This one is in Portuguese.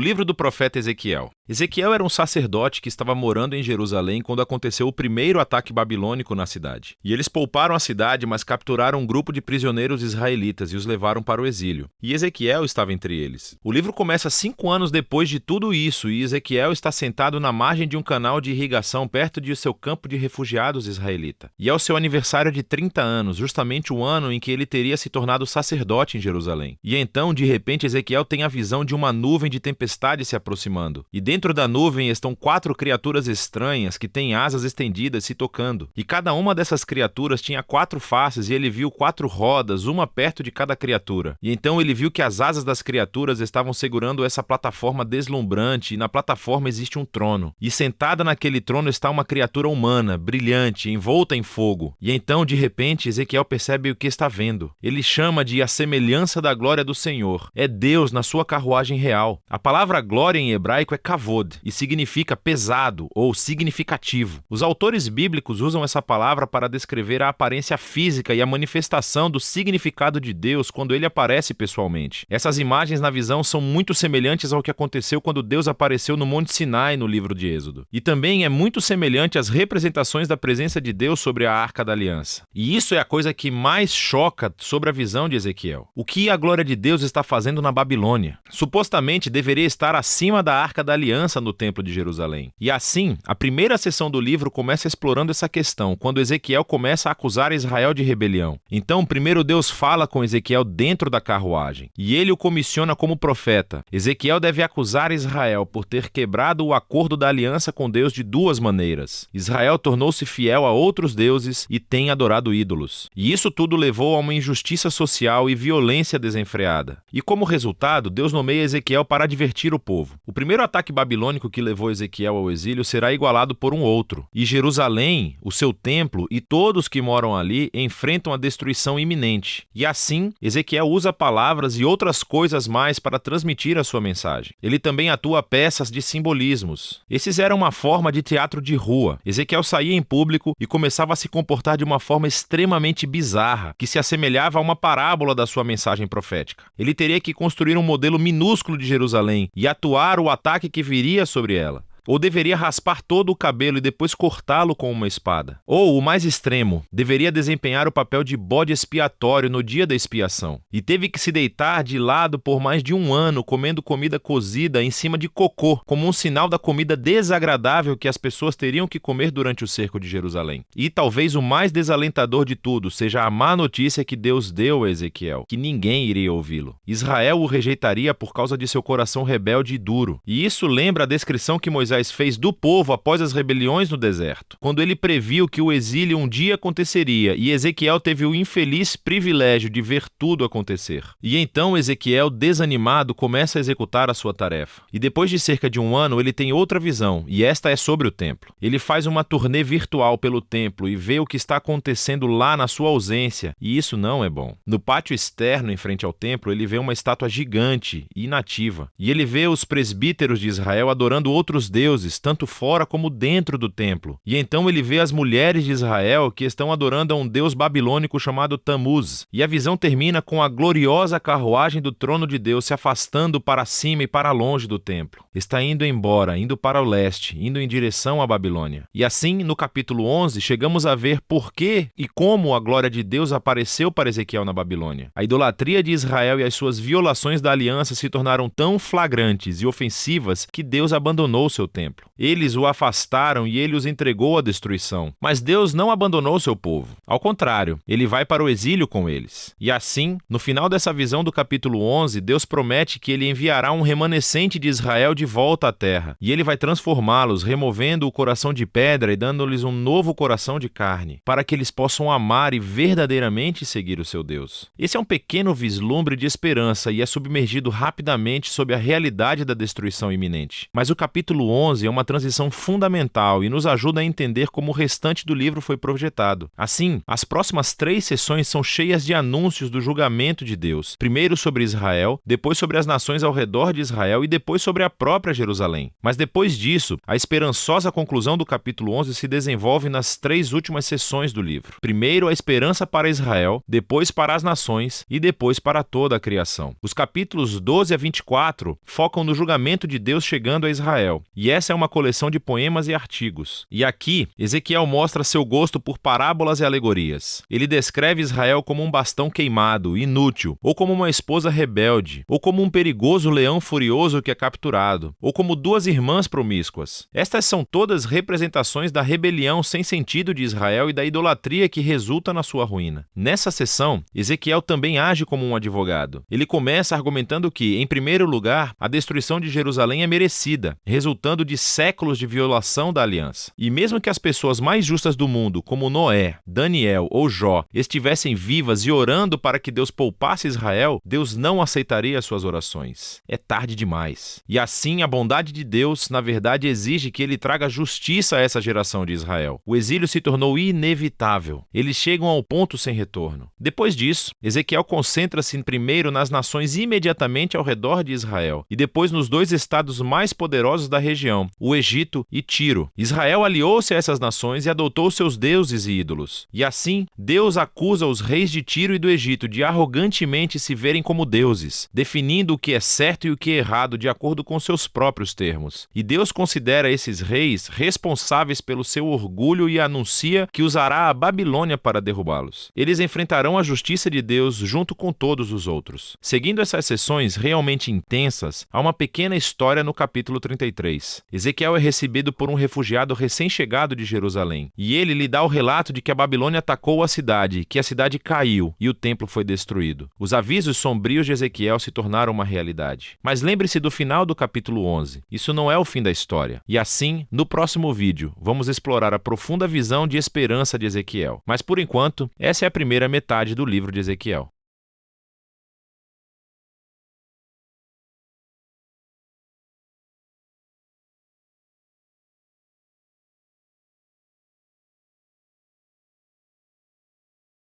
O livro do profeta Ezequiel. Ezequiel era um sacerdote que estava morando em Jerusalém quando aconteceu o primeiro ataque babilônico na cidade. E eles pouparam a cidade, mas capturaram um grupo de prisioneiros israelitas e os levaram para o exílio. E Ezequiel estava entre eles. O livro começa 5 anos depois de tudo isso, e Ezequiel está sentado na margem de um canal de irrigação perto de seu campo de refugiados israelita. E é o seu aniversário de 30 anos, justamente o ano em que ele teria se tornado sacerdote em Jerusalém. E então, de repente, Ezequiel tem a visão de uma nuvem de tempestade se aproximando. E dentro da nuvem estão 4 criaturas estranhas que têm asas estendidas se tocando. E cada uma dessas criaturas tinha 4 faces e ele viu 4 rodas, uma perto de cada criatura. E então ele viu que as asas das criaturas estavam segurando essa plataforma deslumbrante e na plataforma existe um trono. E sentada naquele trono está uma criatura humana, brilhante, envolta em fogo. E então, de repente, Ezequiel percebe o que está vendo. Ele chama de a semelhança da glória do Senhor. É Deus na sua carruagem real. A palavra glória em hebraico é kavod e significa pesado ou significativo. Os autores bíblicos usam essa palavra para descrever a aparência física e a manifestação do significado de Deus quando ele aparece pessoalmente. Essas imagens na visão são muito semelhantes ao que aconteceu quando Deus apareceu no Monte Sinai no livro de Êxodo. E também é muito semelhante às representações da presença de Deus sobre a Arca da Aliança. E isso é a coisa que mais choca sobre a visão de Ezequiel. O que a glória de Deus está fazendo na Babilônia? Supostamente deveria estar acima da Arca da Aliança no Templo de Jerusalém. E assim, a primeira seção do livro começa explorando essa questão, quando Ezequiel começa a acusar Israel de rebelião. Então, primeiro Deus fala com Ezequiel dentro da carruagem, e ele o comissiona como profeta. Ezequiel deve acusar Israel por ter quebrado o acordo da aliança com Deus de 2 maneiras. Israel tornou-se fiel a outros deuses e tem adorado ídolos. E isso tudo levou a uma injustiça social e violência desenfreada. E como resultado, Deus nomeia Ezequiel para advertir o povo. O primeiro ataque babilônico que levou Ezequiel ao exílio será igualado por um outro. E Jerusalém, o seu templo e todos que moram ali enfrentam a destruição iminente. E assim, Ezequiel usa palavras e outras coisas mais para transmitir a sua mensagem. Ele também atua peças de simbolismos. Esses eram uma forma de teatro de rua. Ezequiel saía em público e começava a se comportar de uma forma extremamente bizarra, que se assemelhava a uma parábola da sua mensagem profética. Ele teria que construir um modelo minúsculo de Jerusalém e atuar o ataque que viria sobre ela. Ou deveria raspar todo o cabelo e depois cortá-lo com uma espada. Ou, o mais extremo, deveria desempenhar o papel de bode expiatório no dia da expiação. E teve que se deitar de lado por mais de 1 ano comendo comida cozida em cima de cocô, como um sinal da comida desagradável que as pessoas teriam que comer durante o cerco de Jerusalém. E talvez o mais desalentador de tudo seja a má notícia que Deus deu a Ezequiel, que ninguém iria ouvi-lo. Israel o rejeitaria por causa de seu coração rebelde e duro. E isso lembra a descrição que Moisés fez do povo após as rebeliões no deserto, quando ele previu que o exílio um dia aconteceria e Ezequiel teve o infeliz privilégio de ver tudo acontecer. E então Ezequiel, desanimado, começa a executar a sua tarefa. E depois de cerca de 1 ano, ele tem outra visão, e esta é sobre o templo. Ele faz uma turnê virtual pelo templo e vê o que está acontecendo lá na sua ausência, e isso não é bom. No pátio externo, em frente ao templo, ele vê uma estátua gigante e inativa, e ele vê os presbíteros de Israel adorando outros deuses, tanto fora como dentro do templo. E então ele vê as mulheres de Israel que estão adorando a um deus babilônico chamado Tamuz. E a visão termina com a gloriosa carruagem do trono de Deus se afastando para cima e para longe do templo. Está indo embora, indo para o leste, indo em direção à Babilônia. E assim, no capítulo 11, chegamos a ver por que e como a glória de Deus apareceu para Ezequiel na Babilônia. A idolatria de Israel e as suas violações da aliança se tornaram tão flagrantes e ofensivas que Deus abandonou seu templo. Eles o afastaram e ele os entregou à destruição. Mas Deus não abandonou seu povo. Ao contrário, ele vai para o exílio com eles. E assim, no final dessa visão do capítulo 11, Deus promete que ele enviará um remanescente de Israel de volta à terra. E ele vai transformá-los, removendo o coração de pedra e dando-lhes um novo coração de carne, para que eles possam amar e verdadeiramente seguir o seu Deus. Esse é um pequeno vislumbre de esperança e é submergido rapidamente sob a realidade da destruição iminente. Mas o capítulo 11 é uma transição fundamental e nos ajuda a entender como o restante do livro foi projetado. Assim, as próximas 3 sessões são cheias de anúncios do julgamento de Deus, primeiro sobre Israel, depois sobre as nações ao redor de Israel e depois sobre a própria Jerusalém. Mas depois disso, a esperançosa conclusão do capítulo 11 se desenvolve nas 3 últimas sessões do livro. Primeiro, a esperança para Israel, depois para as nações e depois para toda a criação. Os capítulos 12 a 24 focam no julgamento de Deus chegando a Israel, e essa é uma coleção de poemas e artigos. E aqui, Ezequiel mostra seu gosto por parábolas e alegorias. Ele descreve Israel como um bastão queimado, inútil, ou como uma esposa rebelde, ou como um perigoso leão furioso que é capturado, ou como 2 irmãs promíscuas. Estas são todas representações da rebelião sem sentido de Israel e da idolatria que resulta na sua ruína. Nessa sessão, Ezequiel também age como um advogado. Ele começa argumentando que, em primeiro lugar, a destruição de Jerusalém é merecida, resultando de séculos de violação da aliança. E mesmo que as pessoas mais justas do mundo, como Noé, Daniel ou Jó, estivessem vivas e orando para que Deus poupasse Israel, Deus não aceitaria suas orações. É tarde demais. E assim, a bondade de Deus, na verdade, exige que ele traga justiça a essa geração de Israel. O exílio se tornou inevitável. Eles chegam ao ponto sem retorno. Depois disso, Ezequiel concentra-se primeiro nas nações imediatamente ao redor de Israel e depois nos 2 estados mais poderosos da região, o Egito e Tiro. Israel aliou-se a essas nações e adotou seus deuses e ídolos. E assim, Deus acusa os reis de Tiro e do Egito de arrogantemente se verem como deuses, definindo o que é certo e o que é errado de acordo com seus próprios termos. E Deus considera esses reis responsáveis pelo seu orgulho e anuncia que usará a Babilônia para derrubá-los. Eles enfrentarão a justiça de Deus junto com todos os outros. Seguindo essas sessões realmente intensas, há uma pequena história no capítulo 33. Ezequiel é recebido por um refugiado recém-chegado de Jerusalém, e ele lhe dá o relato de que a Babilônia atacou a cidade, que a cidade caiu e o templo foi destruído. Os avisos sombrios de Ezequiel se tornaram uma realidade. Mas lembre-se do final do capítulo 11. Isso não é o fim da história. E assim, no próximo vídeo, vamos explorar a profunda visão de esperança de Ezequiel. Mas por enquanto, essa é a primeira metade do livro de Ezequiel.